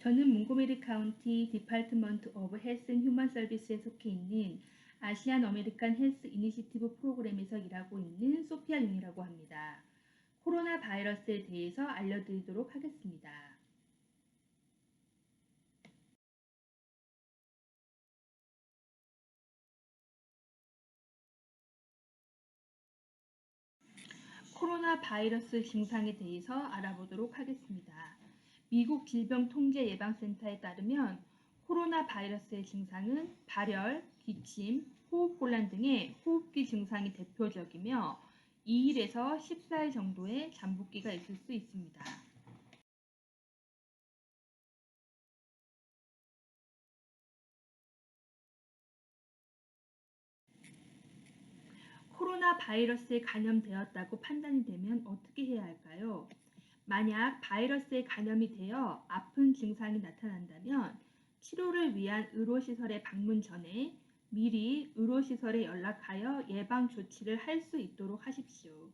저는 몽고메리 카운티 디파트먼트 오브 헬스 앤 휴먼 서비스에 속해 있는 아시안 어메리칸 헬스 이니시티브 프로그램에서 일하고 있는 소피아 윤이라고 합니다. 코로나 바이러스에 대해서 알려드리도록 하겠습니다. 코로나 바이러스 증상에 대해서 알아보도록 하겠습니다. 미국 질병통제예방센터에 따르면 코로나 바이러스의 증상은 발열, 기침, 호흡곤란 등의 호흡기 증상이 대표적이며 2일에서 14일 정도의 잠복기가 있을 수 있습니다. 코로나 바이러스에 감염되었다고 판단이 되면 어떻게 해야 할까요? 만약 바이러스에 감염이 되어 아픈 증상이 나타난다면 치료를 위한 의료시설에 방문 전에 미리 의료시설에 연락하여 예방 조치를 할 수 있도록 하십시오.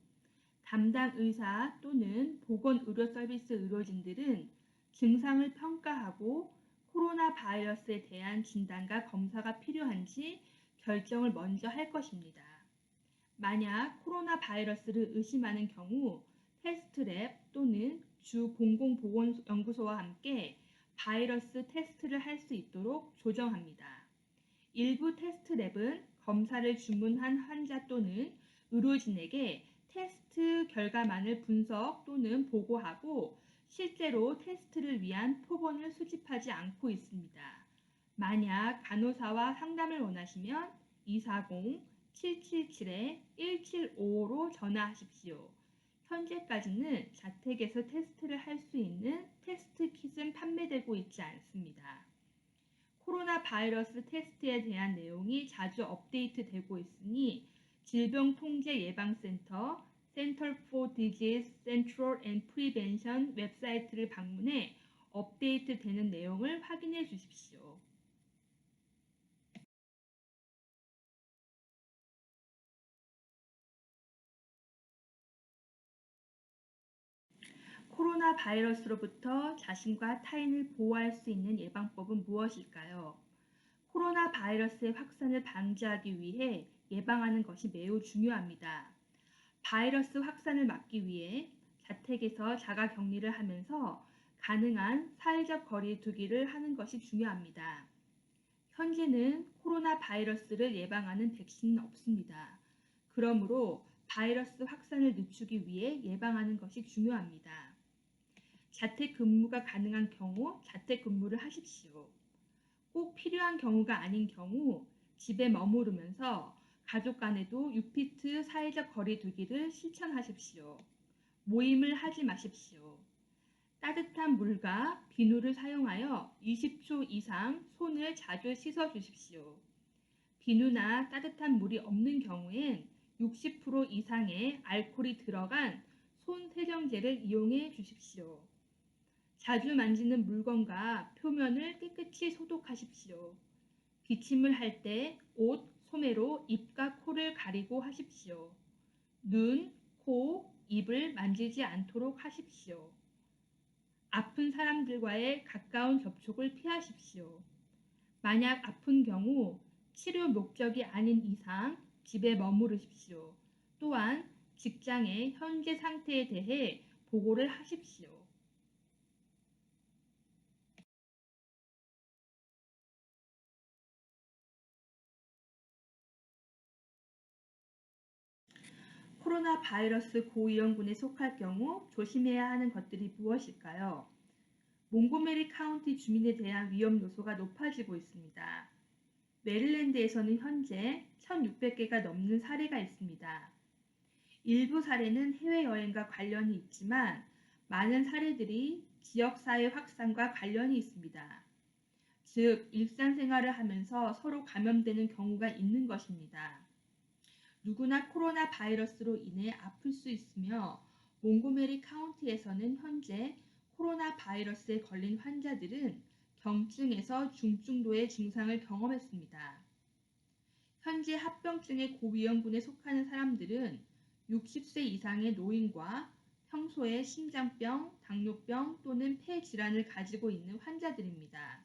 담당 의사 또는 보건의료서비스 의료진들은 증상을 평가하고 코로나 바이러스에 대한 진단과 검사가 필요한지 결정을 먼저 할 것입니다. 만약 코로나 바이러스를 의심하는 경우 테스트랩 또는 주 공공보건연구소와 함께 바이러스 테스트를 할 수 있도록 조정합니다. 일부 테스트랩은 검사를 주문한 환자 또는 의료진에게 테스트 결과만을 분석 또는 보고하고 실제로 테스트를 위한 표본을 수집하지 않고 있습니다. 만약 간호사와 상담을 원하시면 240-777-1755로 전화하십시오. 현재까지는 자택에서 테스트를 할 수 있는 테스트 킷은 판매되고 있지 않습니다. 코로나 바이러스 테스트에 대한 내용이 자주 업데이트되고 있으니 질병통제예방센터 Center for Disease Control and Prevention 웹사이트를 방문해 업데이트되는 내용을 확인해 주십시오. 코로나 바이러스로부터 자신과 타인을 보호할 수 있는 예방법은 무엇일까요? 코로나 바이러스의 확산을 방지하기 위해 예방하는 것이 매우 중요합니다. 바이러스 확산을 막기 위해 자택에서 자가 격리를 하면서 가능한 사회적 거리 두기를 하는 것이 중요합니다. 현재는 코로나 바이러스를 예방하는 백신은 없습니다. 그러므로 바이러스 확산을 늦추기 위해 예방하는 것이 중요합니다. 자택근무가 가능한 경우 자택근무를 하십시오. 꼭 필요한 경우가 아닌 경우 집에 머무르면서 가족 간에도 6피트 사회적 거리 두기를 실천하십시오. 모임을 하지 마십시오. 따뜻한 물과 비누를 사용하여 20초 이상 손을 자주 씻어 주십시오. 비누나 따뜻한 물이 없는 경우엔 60% 이상의 알코올이 들어간 손 세정제를 이용해 주십시오. 자주 만지는 물건과 표면을 깨끗이 소독하십시오. 기침을 할 때 옷, 소매로 입과 코를 가리고 하십시오. 눈, 코, 입을 만지지 않도록 하십시오. 아픈 사람들과의 가까운 접촉을 피하십시오. 만약 아픈 경우 치료 목적이 아닌 이상 집에 머무르십시오. 또한 직장의 현재 상태에 대해 보고를 하십시오. 코로나 바이러스 고위험군에 속할 경우 조심해야 하는 것들이 무엇일까요? 몽고메리 카운티 주민에 대한 위험 요소가 높아지고 있습니다. 메릴랜드에서는 현재 1,600개가 넘는 사례가 있습니다. 일부 사례는 해외여행과 관련이 있지만 많은 사례들이 지역사회 확산과 관련이 있습니다. 즉, 일상생활을 하면서 서로 감염되는 경우가 있는 것입니다. 누구나 코로나 바이러스로 인해 아플 수 있으며 몽고메리 카운티에서는 현재 코로나 바이러스에 걸린 환자들은 경증에서 중증도의 증상을 경험했습니다. 현재 합병증의 고위험군에 속하는 사람들은 60세 이상의 노인과 평소에 심장병, 당뇨병 또는 폐 질환을 가지고 있는 환자들입니다.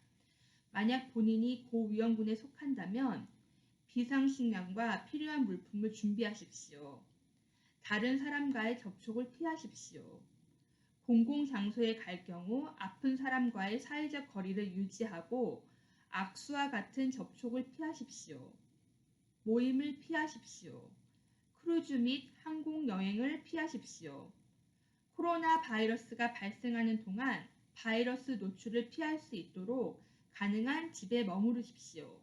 만약 본인이 고위험군에 속한다면 비상식량과 필요한 물품을 준비하십시오. 다른 사람과의 접촉을 피하십시오. 공공장소에 갈 경우 아픈 사람과의 사회적 거리를 유지하고 악수와 같은 접촉을 피하십시오. 모임을 피하십시오. 크루즈 및 항공 여행을 피하십시오. 코로나 바이러스가 발생하는 동안 바이러스 노출을 피할 수 있도록 가능한 집에 머무르십시오.